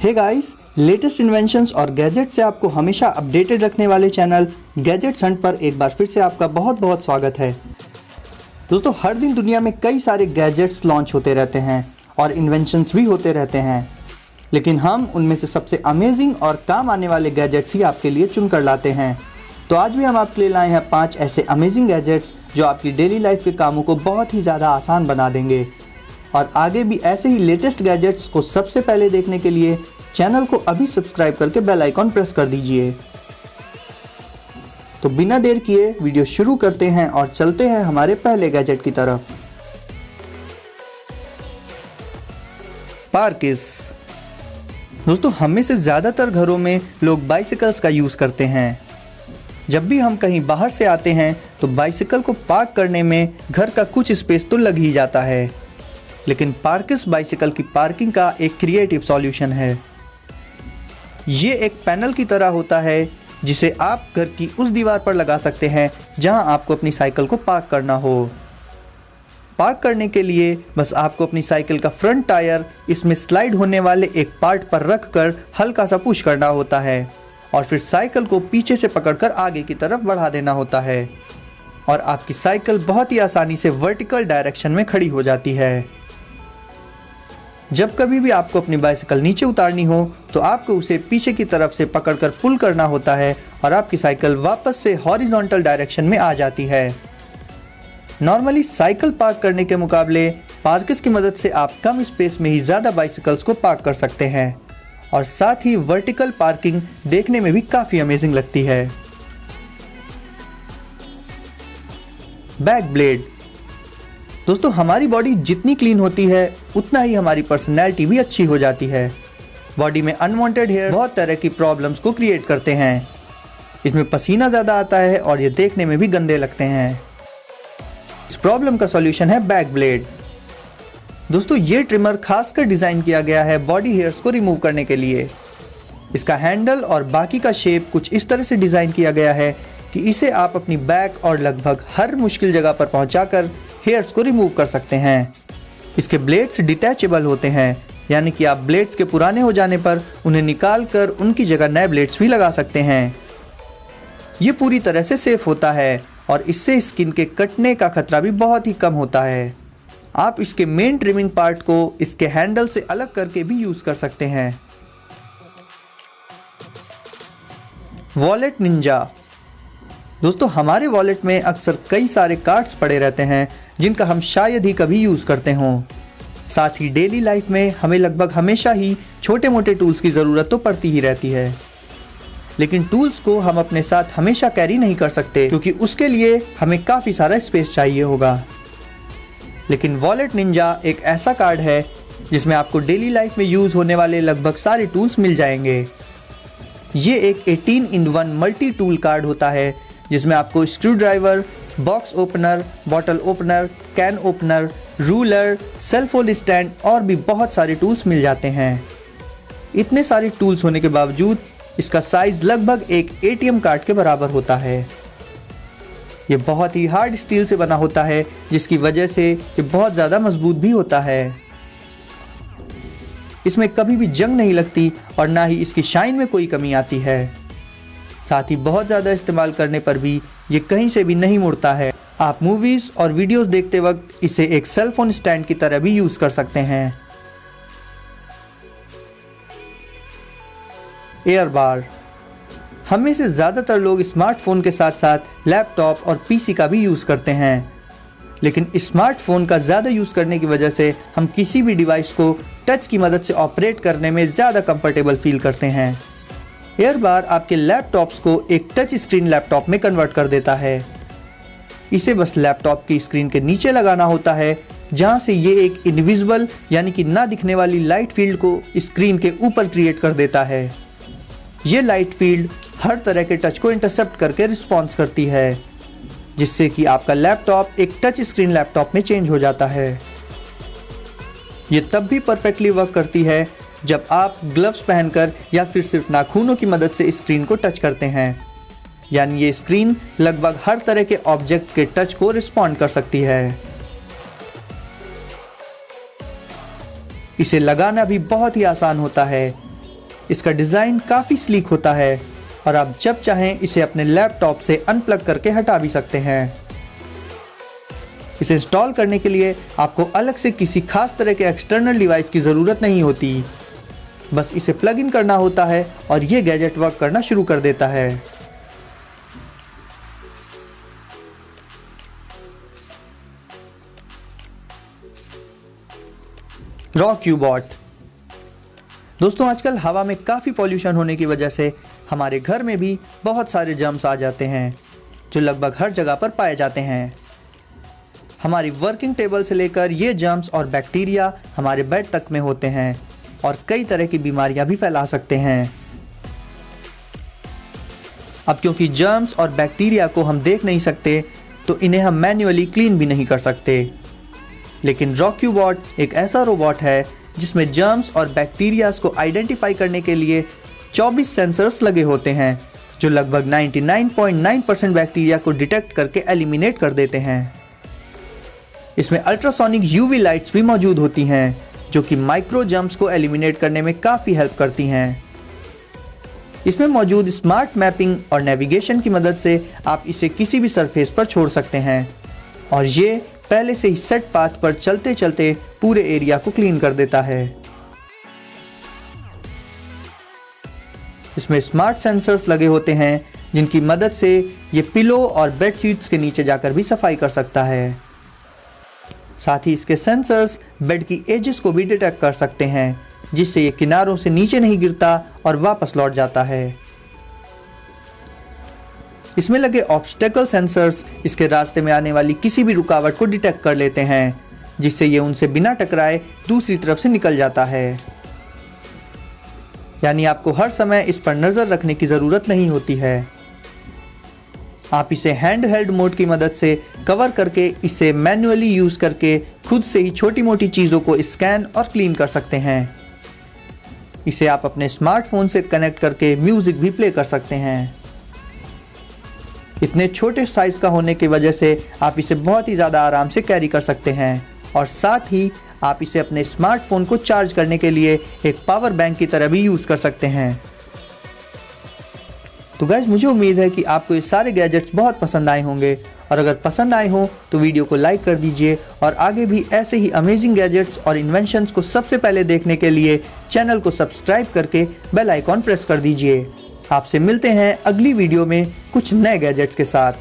Hey guys, latest inventions और gadget से आपको हमेशा अपडेटेड रखने वाले चैनल गैजेट्स हंट पर एक बार फिर से आपका बहुत बहुत स्वागत है। दोस्तों, हर दिन दुनिया में कई सारे गैजेट्स लॉन्च होते रहते हैं और इन्वेंशंस भी होते रहते हैं, लेकिन हम उनमें से सबसे अमेजिंग और काम आने वाले गैजेट्स ही आपके लिए चुन कर लाते हैं। तो आज भी हम आपके लिए लाए हैं 5 ऐसे अमेजिंग गैजेट्स जो आपकी डेली लाइफ के कामों को बहुत ही ज़्यादा आसान बना देंगे। और आगे भी ऐसे ही लेटेस्ट गैजेट्स को सबसे पहले देखने के लिए चैनल को अभी सब्सक्राइब करके बेल आइकॉन प्रेस कर दीजिए। तो बिना देर किए वीडियो शुरू करते हैं और चलते हैं हमारे पहले गैजेट की तरफ। पार्किस। दोस्तों, हम में से ज़्यादातर घरों में लोग बाइसिकल्स का यूज़ करते हैं। जब भी हम कहीं बाहर से आते हैं तो बाइसिकल को पार्क करने में घर का कुछ स्पेस तो लग ही जाता है, लेकिन पार्किस बाइसिकल की पार्किंग का एक क्रिएटिव सॉल्यूशन है। ये एक पैनल की तरह होता है जिसे आप घर की उस दीवार पर लगा सकते हैं जहां आपको अपनी साइकिल को पार्क करना हो। पार्क करने के लिए बस आपको अपनी साइकिल का फ्रंट टायर इसमें स्लाइड होने वाले एक पार्ट पर रखकर हल्का सा पुश करना होता है और फिर साइकिल को पीछे से पकड़कर आगे की तरफ बढ़ा देना होता है और आपकी साइकिल बहुत ही आसानी से वर्टिकल डायरेक्शन में खड़ी हो जाती है। जब कभी भी आपको अपनी बाइसिकल नीचे उतारनी हो तो आपको उसे पीछे की तरफ से पकड़कर पुल करना होता है और आपकी साइकिल वापस से हॉरिजॉन्टल डायरेक्शन में आ जाती है। नॉर्मली साइकिल पार्क करने के मुकाबले पार्किस की मदद से आप कम स्पेस में ही ज़्यादा बाइसिकल्स को पार्क कर सकते हैं और साथ ही वर्टिकल पार्किंग देखने में भी काफ़ी अमेजिंग लगती है। Back blade. दोस्तों, हमारी बॉडी जितनी क्लीन होती है उतना ही हमारी पर्सनैलिटी भी अच्छी हो जाती है। बॉडी में अनवांटेड हेयर बहुत तरह की प्रॉब्लम्स को क्रिएट करते हैं। इसमें पसीना ज़्यादा आता है और ये देखने में भी गंदे लगते हैं। इस प्रॉब्लम का सॉल्यूशन है बैक ब्लेड। दोस्तों, ये ट्रिमर खासकर डिज़ाइन किया गया है बॉडी हेयर्स को रिमूव करने के लिए। इसका हैंडल और बाकी का शेप कुछ इस तरह से डिज़ाइन किया गया है कि इसे आप अपनी बैक और लगभग हर मुश्किल जगह पर पहुंचाकर हेयर्स को रिमूव कर सकते हैं। इसके ब्लेड्स डिटैचेबल होते हैं, यानी कि आप ब्लेड्स के पुराने हो जाने पर उन्हें निकाल कर उनकी जगह नए ब्लेड्स भी लगा सकते हैं। ये पूरी तरह से सेफ होता है और इससे स्किन के कटने का खतरा भी बहुत ही कम होता है। आप इसके मेन ट्रिमिंग पार्ट को इसके हैंडल से अलग करके भी यूज़ कर सकते हैं। Wallet Ninja. दोस्तों, हमारे वॉलेट में अक्सर कई सारे कार्ड्स पड़े रहते हैं जिनका हम शायद ही कभी यूज़ करते हों। साथ ही डेली लाइफ में हमें लगभग हमेशा ही छोटे मोटे टूल्स की ज़रूरत तो पड़ती ही रहती है, लेकिन टूल्स को हम अपने साथ हमेशा कैरी नहीं कर सकते क्योंकि उसके लिए हमें काफ़ी सारा स्पेस चाहिए होगा। लेकिन वॉलेट निंजा एक ऐसा कार्ड है जिसमें आपको डेली लाइफ में यूज़ होने वाले लगभग सारे टूल्स मिल जाएंगे। ये एक 18-in-1 मल्टी टूल कार्ड होता है जिसमें आपको screwdriver, box opener, bottle opener, can opener, ruler, cell phone stand और भी बहुत सारे टूल्स मिल जाते हैं। इतने सारे टूल्स होने के बावजूद इसका साइज़ लगभग एक ATM कार्ड के बराबर होता है। ये बहुत ही हार्ड स्टील से बना होता है जिसकी वजह से ये बहुत ज़्यादा मजबूत भी होता है। इसमें कभी भी जंग नहीं लगती और ना ही इसकी शाइन में कोई कमी आती है। साथ ही बहुत ज़्यादा इस्तेमाल करने पर भी ये कहीं से भी नहीं मुड़ता है। आप मूवीज़ और वीडियोस देखते वक्त इसे एक सेल फोन स्टैंड की तरह भी यूज़ कर सकते हैं। एयर बार। हम में से ज़्यादातर लोग स्मार्टफोन के साथ साथ लैपटॉप और PC का भी यूज़ करते हैं, लेकिन स्मार्टफोन का ज़्यादा यूज़ करने की वजह से हम किसी भी डिवाइस को टच की मदद से ऑपरेट करने में ज़्यादा कंफर्टेबल फील करते हैं। एयर बार आपके लैपटॉप्स को एक टच स्क्रीन लैपटॉप में कन्वर्ट कर देता है। इसे बस लैपटॉप की स्क्रीन के नीचे लगाना होता है, जहां से ये एक इनविजिबल यानी कि ना दिखने वाली लाइट फील्ड को स्क्रीन के ऊपर क्रिएट कर देता है। ये लाइट फील्ड हर तरह के टच को इंटरसेप्ट करके रिस्पॉन्स करती है, जिससे कि आपका लैपटॉप एक टच स्क्रीन लैपटॉप में चेंज हो जाता है। ये तब भी परफेक्टली वर्क करती है जब आप ग्लव्स पहनकर या फिर सिर्फ नाखूनों की मदद से स्क्रीन को टच करते हैं, यानी ये स्क्रीन लगभग हर तरह के ऑब्जेक्ट के टच को रिस्पॉन्ड कर सकती है। इसे लगाना भी बहुत ही आसान होता है। इसका डिज़ाइन काफ़ी स्लीक होता है और आप जब चाहें इसे अपने लैपटॉप से अनप्लग करके हटा भी सकते हैं। इसे इंस्टॉल करने के लिए आपको अलग से किसी खास तरह के एक्सटर्नल डिवाइस की ज़रूरत नहीं होती, बस इसे प्लग इन करना होता है और ये गैजेट वर्क करना शुरू कर देता है। रॉक्यूबॉट। दोस्तों आजकल हवा में काफ़ी पॉल्यूशन होने की वजह से हमारे घर में भी बहुत सारे जर्म्स आ जाते हैं जो लगभग हर जगह पर पाए जाते हैं। हमारी वर्किंग टेबल से लेकर ये जर्म्स और बैक्टीरिया हमारे बेड तक में होते हैं और कई तरह की बीमारियां भी फैला सकते हैं। अब क्योंकि जर्म्स और बैक्टीरिया को हम देख नहीं सकते तो इन्हें हम मैन्युअली क्लीन भी नहीं कर सकते, लेकिन रॉक्यूबॉट एक ऐसा रोबोट है जिसमें जर्म्स और बैक्टीरियाज को आइडेंटिफाई करने के लिए 24 सेंसर्स लगे होते हैं जो लगभग 99.9% बैक्टीरिया को डिटेक्ट करके एलिमिनेट कर देते हैं। इसमें अल्ट्रासोनिक यूवी लाइट्स भी मौजूद होती हैं जो कि माइक्रो जर्म्स को एलिमिनेट करने में काफ़ी हेल्प करती हैं। इसमें मौजूद स्मार्ट मैपिंग और नेविगेशन की मदद से आप इसे किसी भी सरफेस पर छोड़ सकते हैं और ये पहले से ही सेट पाथ पर चलते चलते पूरे एरिया को क्लीन कर देता है। इसमें स्मार्ट सेंसर्स लगे होते हैं जिनकी मदद से ये पिलो और बेड शीट्स के नीचे जाकर भी सफाई कर सकता है। साथ ही इसके सेंसर्स बेड की एजेस को भी डिटेक्ट कर सकते हैं जिससे ये किनारों से नीचे नहीं गिरता और वापस लौट जाता है। इसमें लगे ऑब्स्टेकल सेंसर्स इसके रास्ते में आने वाली किसी भी रुकावट को डिटेक्ट कर लेते हैं जिससे ये उनसे बिना टकराए दूसरी तरफ से निकल जाता है। यानी आपको हर समय इस पर नज़र रखने की ज़रूरत नहीं होती है। आप इसे हैंड हेल्ड मोड की मदद से कवर करके इसे मैन्युअली यूज़ करके खुद से ही छोटी मोटी चीज़ों को स्कैन और क्लीन कर सकते हैं। इसे आप अपने स्मार्टफोन से कनेक्ट करके म्यूज़िक भी प्ले कर सकते हैं। इतने छोटे साइज़ का होने की वजह से आप इसे बहुत ही ज़्यादा आराम से कैरी कर सकते हैं और साथ ही आप इसे अपने स्मार्टफोन को चार्ज करने के लिए एक पावर बैंक की तरह भी यूज़ कर सकते हैं। तो गाइस मुझे उम्मीद है कि आपको ये सारे गैजेट्स बहुत पसंद आए होंगे और अगर पसंद आए हों तो वीडियो को लाइक कर दीजिए और आगे भी ऐसे ही अमेजिंग गैजेट्स और इन्वेंशंस को सबसे पहले देखने के लिए चैनल को सब्सक्राइब करके बेल आइकॉन प्रेस कर दीजिए। आपसे मिलते हैं अगली वीडियो में कुछ नए गैजेट्स के साथ।